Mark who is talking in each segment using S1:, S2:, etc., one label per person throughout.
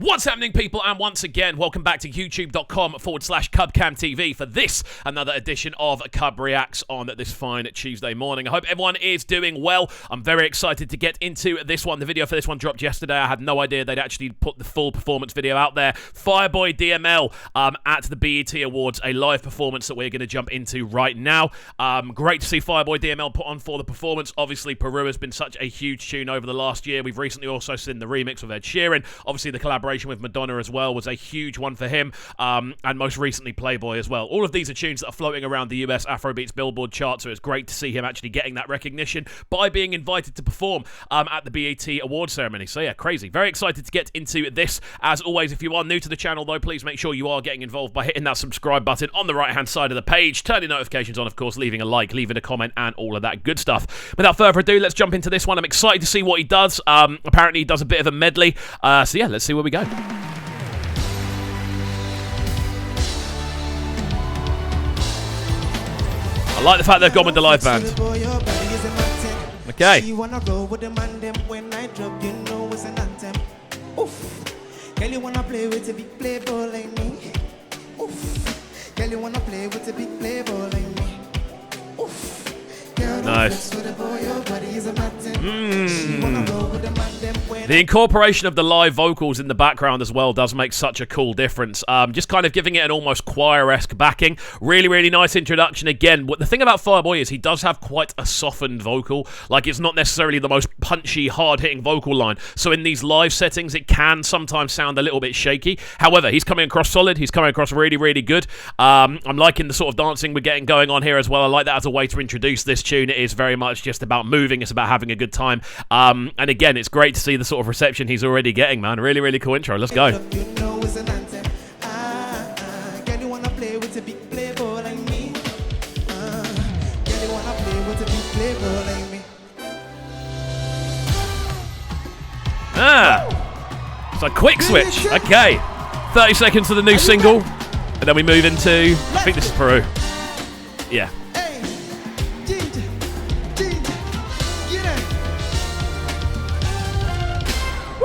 S1: What's happening, people? And once again, welcome back to youtube.com/CubCamTV for this, another edition of Cub Reacts on this fine Tuesday morning. I hope everyone is doing well. I'm very excited to get into this one. The video for this one dropped yesterday. I had no idea they'd actually put the full performance video out there. Fireboy DML at the BET Awards, a live performance that we're going to jump into right now. Great to see Fireboy DML put on for the performance. Obviously, Peru has been such a huge tune over the last year. We've recently also seen the remix with Ed Sheeran. Obviously, the collaboration with Madonna as well was a huge one for him, and most recently Playboy as well. All of these are tunes that are floating around the US Afrobeats Billboard chart, so it's great to see him actually getting that recognition by being invited to perform at the BET Awards ceremony. So yeah, crazy. Very excited to get into this. As always, if you are new to the channel though, please make sure you are getting involved by hitting that subscribe button on the right hand side of the page, turning notifications on, of course, leaving a like, leaving a comment, and all of that good stuff. Without further ado, let's jump into this one. I'm excited to see what he does. Apparently he does a bit of a medley, so yeah, let's see where we go. I like the fact they've gone with the live band. Okay. Girl, you wanna play with a big Playboy like me? Oof. Girl, you wanna play with a big Playboy like me? Oof. Nice. The incorporation of the live vocals in the background as well does make such a cool difference. Just kind of giving it an almost choir-esque backing. Really, really nice introduction. Again, the thing about Fireboy is he does have quite a softened vocal. Like, it's not necessarily the most punchy, hard-hitting vocal line. So in these live settings, it can sometimes sound a little bit shaky. However, he's coming across solid. He's coming across really, really good. I'm liking the sort of dancing we're getting going on here as well. I like that as a way to introduce this tune. It is very much just about moving. It's about having a good time. And again, it's great to see the sort of reception he's already getting, man. Really, really cool intro. Let's go. It's a quick switch. Okay. 30 seconds to the new single. And then we move into, I think this is Peru. Yeah.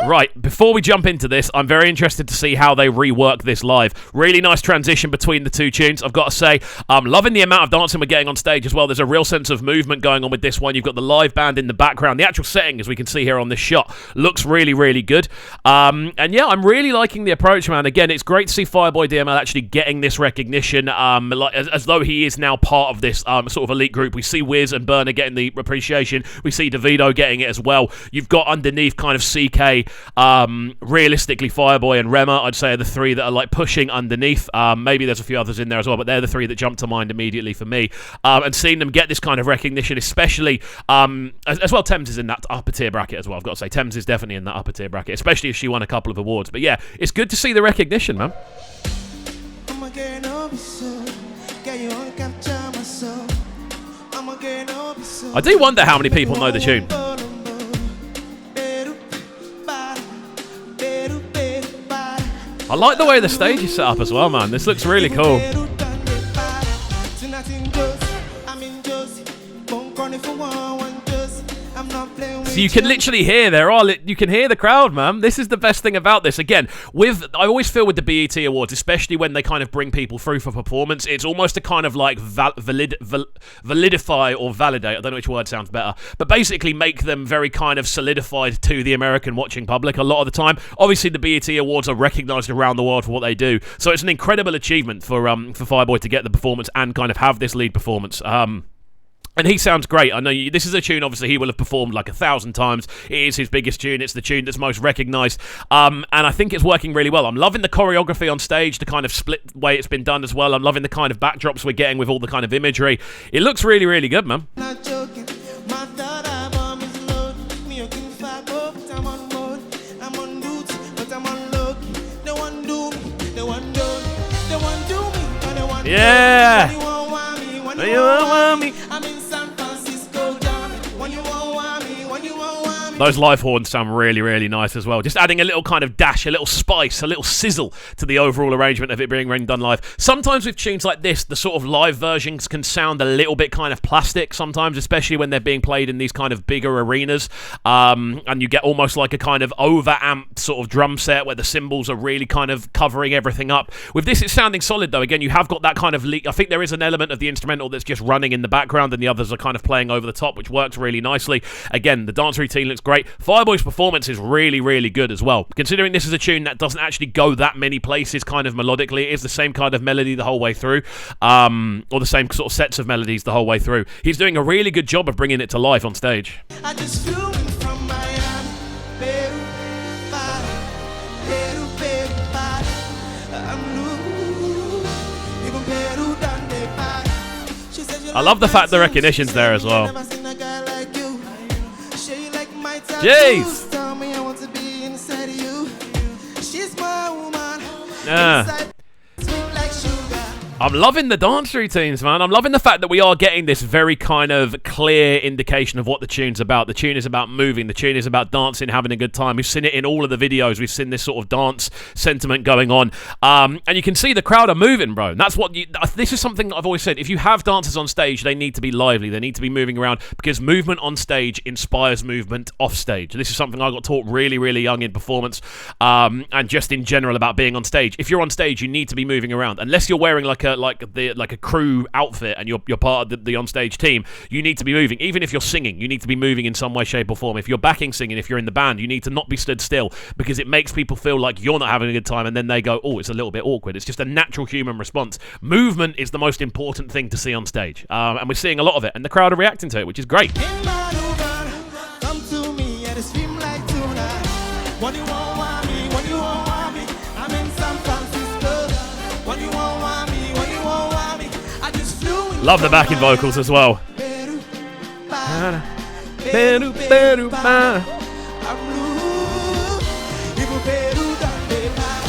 S1: Right, before we jump into this, I'm very interested to see how they rework this live. Really nice transition between the two tunes, I've got to say. I'm loving the amount of dancing we're getting on stage as well. There's a real sense of movement going on with this one. You've got the live band in the background. The actual setting, as we can see here on this shot, looks really, really good. And yeah, I'm really liking the approach, man. Again, it's great to see Fireboy DML actually getting this recognition, as though he is now part of this sort of elite group. We see Wiz and Burner getting the appreciation. We see Davido getting it as well. You've got underneath kind of CK, realistically Fireboy and Rema, I'd say, are the three that are like pushing underneath. Maybe there's a few others in there as well, but they're the three that jump to mind immediately for me. And seeing them get this kind of recognition, especially as well, Thames is in that upper tier bracket as well. I've got to say, Thames is definitely in that upper tier bracket, especially if she won a couple of awards. But yeah, it's good to see the recognition, man. I do wonder how many people know the tune. I like the way the stage is set up as well, man. This looks really cool. So you can literally hear you can hear the crowd, man. This is the best thing about this. Again, I always feel with the BET Awards, especially when they kind of bring people through for performance, it's almost a kind of like validify or validate. I don't know which word sounds better, but basically make them very kind of solidified to the American watching public a lot of the time. Obviously, the BET Awards are recognized around the world for what they do, so it's an incredible achievement for Fireboy to get the performance and kind of have this lead performance. And he sounds great. I know this is a tune, obviously, he will have performed like 1,000 times. It is his biggest tune. It's the tune that's most recognised. And I think it's working really well. I'm loving the choreography on stage, the kind of split way it's been done as well. I'm loving the kind of backdrops we're getting with all the kind of imagery. It looks really, really good, man.
S2: Not joking. My third album is loaded. Me looking fat, but I'm on mode. I'm on duty, but I'm on low key. They want do me, they want do me, they want do me, but they want
S1: yeah.
S2: When you want me,
S1: when you want me.
S2: I'm in San Francisco, damn it. When you want me, when you want
S1: Those live horns sound really, really nice as well. Just adding a little kind of dash, a little spice, a little sizzle to the overall arrangement of it being done live. Sometimes with tunes like this, the sort of live versions can sound a little bit kind of plastic sometimes, especially when they're being played in these kind of bigger arenas. And you get almost like a kind of over-amped sort of drum set where the cymbals are really kind of covering everything up. With this, it's sounding solid, though. Again, you have got that kind of I think there is an element of the instrumental that's just running in the background and the others are kind of playing over the top, which works really nicely. Again, the dance routine looks great. Fireboy's performance is really, really good as well. Considering this is a tune that doesn't actually go that many places kind of melodically, it is the same kind of melody the whole way through, or the same sort of sets of melodies the whole way through. He's doing a really good job of bringing it to life on stage.
S2: I just flew in from Miami, Peru, Peru, Peru, I'm loose, even Peru done the party. She said you
S1: I love the
S2: like
S1: fact the
S2: my
S1: recognition's there as well.
S2: never seen a guy like you. Sure you like my tattoos.
S1: Jeez.
S2: Tell me I want to be inside of you. She's my woman.
S1: Yeah.
S2: Inside, sweet like sugar.
S1: I'm loving the dance routines, man. I'm loving the fact that we are getting this very kind of clear indication of what the tune's about. The tune is about moving. The tune is about dancing, having a good time. We've seen it in all of the videos. We've seen this sort of dance sentiment going on. And you can see the crowd are moving, bro. And that's what this is something I've always said. If you have dancers on stage, they need to be lively. They need to be moving around because movement on stage inspires movement off stage. This is something I got taught really, really young in performance and just in general about being on stage. If you're on stage, you need to be moving around. Unless you're wearing like a crew outfit and you're part of the on-stage team, you need to be moving. Even if you're singing, you need to be moving in some way, shape or form. If you're backing singing, if you're in the band, you need to not be stood still because it makes people feel like you're not having a good time and then they go, oh, it's a little bit awkward. It's just a natural human response. Movement is the most important thing to see on stage, and we're seeing a lot of it and the crowd are reacting to it, which is great.
S2: Come to me and scream like tonight. What do you want me? What do you want me? I'm in San Francisco. What do you want me? What do you want me? I just flew in.
S1: Love the backing vocals as well.
S2: Peru,
S1: Peru, Peru,
S2: I'm loose. Even Peru done the party.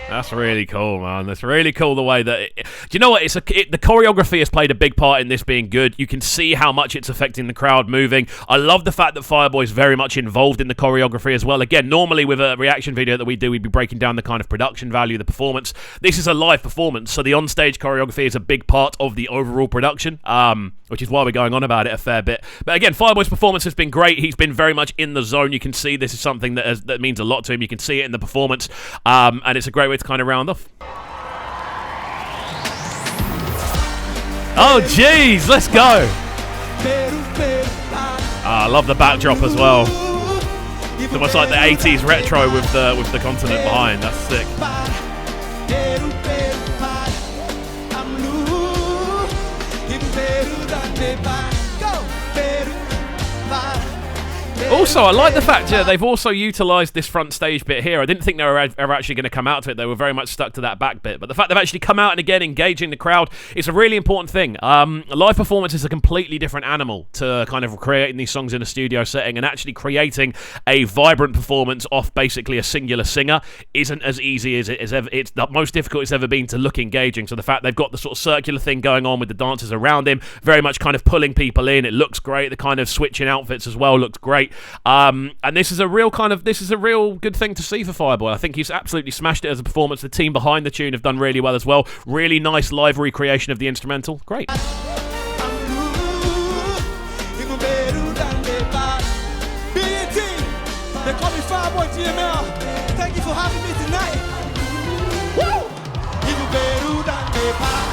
S1: That's really cool, man. That's really cool the way that... do you know what? The choreography has played a big part in this being good. You can see how much it's affecting the crowd moving. I love the fact that Fireboy is very much involved in the choreography as well. Again, normally with a reaction video that we do, we'd be breaking down the kind of production value, the performance. This is a live performance, so the on-stage choreography is a big part of the overall production, which is why we're going on about it a fair bit. But again, Fireboy's performance has been great. He's been very much in the zone. You can see this is something that means a lot to him. You can see it in the performance, and it's a great way to kind of round off. Oh, jeez, let's go. I love the backdrop as well. It's almost like the 80s retro with the continent behind. That's sick. Also, I like the fact that they've also utilised this front stage bit here. I didn't think they were ever actually going to come out to it. They were very much stuck to that back bit. But the fact they've actually come out and again engaging the crowd is a really important thing. Live performance is a completely different animal to kind of creating these songs in a studio setting, and actually creating a vibrant performance off basically a singular singer isn't as easy as it is ever. It's the most difficult it's ever been to look engaging. So the fact they've got the sort of circular thing going on with the dancers around him, very much kind of pulling people in. It looks great. The kind of switching outfits as well looks great. And this is a real good thing to see for Fireboy. I think he's absolutely smashed it as a performance. The team behind the tune have done really well as well. Really nice live recreation of the instrumental. Great.
S2: They call me Fireboy DML. Thank you for having me tonight. Woo! Even Peru done the party.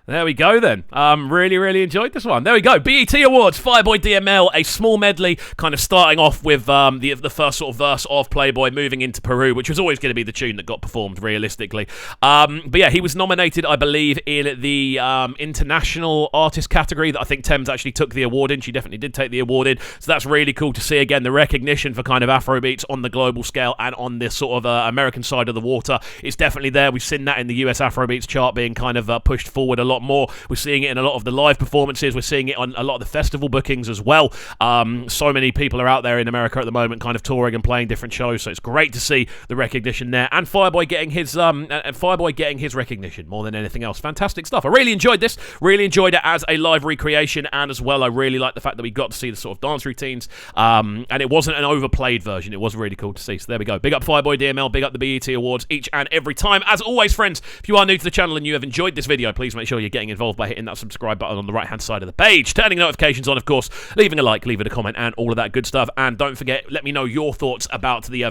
S1: There we go then. Really, really enjoyed this one. There we go. BET Awards, Fireboy DML, a small medley, kind of starting off with the first sort of verse of Playboy, moving into Peru, which was always going to be the tune that got performed realistically. But yeah, he was nominated, I believe, in the international artist category that I think Thames actually took the award in. She definitely did take the award in. So that's really cool to see. Again, the recognition for kind of Afrobeats on the global scale and on this sort of American side of the water is definitely there. We've seen that in the US Afrobeats chart being kind of pushed forward a lot lot more. We're seeing it in a lot of the live performances. We're seeing it on a lot of the festival bookings as well. So many people are out there in America at the moment kind of touring and playing different shows, so it's great to see the recognition there. And Fireboy getting his recognition more than anything else. Fantastic stuff. I really enjoyed this. Really enjoyed it as a live recreation, and as well I really like the fact that we got to see the sort of dance routines, and it wasn't an overplayed version. It was really cool to see. So there we go. Big up Fireboy DML, big up the BET Awards each and every time. As always, friends, if you are new to the channel and you have enjoyed this video, please make sure you're getting involved by hitting that subscribe button on the right hand side of the page, turning notifications on, of course, leaving a like, leaving a comment, and all of that good stuff. And don't forget, let me know your thoughts about the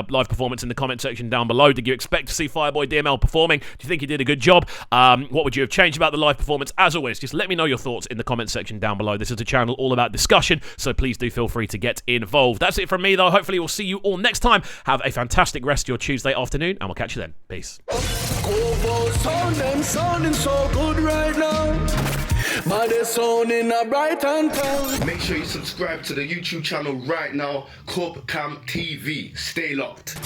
S1: live performance in the comment section down below. Did you expect to see Fireboy DML performing? Do you think he did a good job? What would you have changed about the live performance? As always, just let me know your thoughts in the comment section down below. This is a channel all about discussion, so please do feel free to get involved. That's it from me, though. Hopefully we'll see you all next time. Have a fantastic rest of your Tuesday afternoon, and we'll catch you then. Peace.
S3: Sounding so good right now. But they're sounding a bright and town.
S4: Make sure you subscribe to the YouTube channel right now, CubCamTV. Stay locked.